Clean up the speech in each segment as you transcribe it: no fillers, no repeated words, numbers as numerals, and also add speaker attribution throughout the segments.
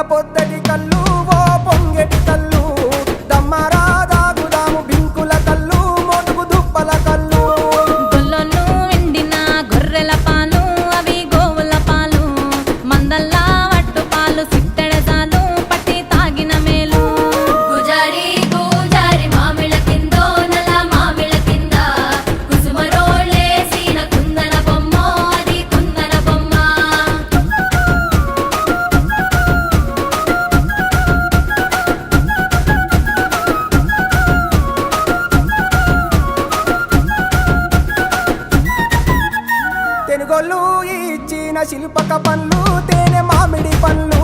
Speaker 1: పొద్దటి కళ్ళు ఓ పొంగెటి కళ్ళు దమ్మరా దాగుదాము బింకుల కళ్ళు మోటుకు దుప్పల కళ్ళు
Speaker 2: గొల్లొల్లు ఎండిన గొర్రెల పాలు అవి గోవుల పాలు మందల్లా వట్టు పాలు సిట్టెడజాలు పట్టి తాగిన మేలు
Speaker 3: గుజారి గుజారి మామిళ్ళ కిందో నల్ల మామిళ్ళ కింద కుసుమరోళ్ళేసిన కుందన బొమ్మ అది కుందన బొమ్మ
Speaker 1: తెనుగొల్లు ఇచ్చిన శిల్పక పండ్లు తేనె మామిడి పండ్లు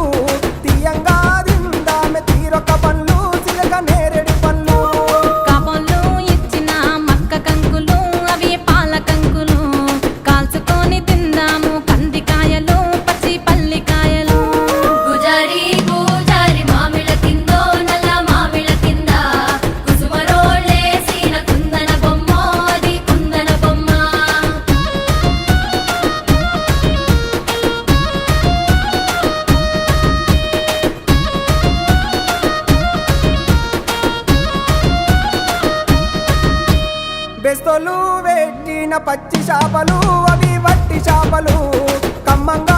Speaker 1: తీయంగా దిందామె తీరొక పండ్లు చిలక నేరేడు పండ్లు
Speaker 2: కాపోళ్ళు ఇచ్చిన మక్క కంకులు అవి పాల కంకులు కాల్చుకొని తిందాము కందికాయలు పచ్చి పల్లికాయలు
Speaker 3: గుజారి గుజారి మామిళ్ళ కిందో నల్ల మామిళ్ళ కింద కుసుమరోళ్ళేసిన కుందన బొమ్మ అది కుందన బొమ్మ
Speaker 1: బెస్తోలు పెట్టిన పచ్చి చేపలు అవి వట్టి చేపలు కమ్మంగా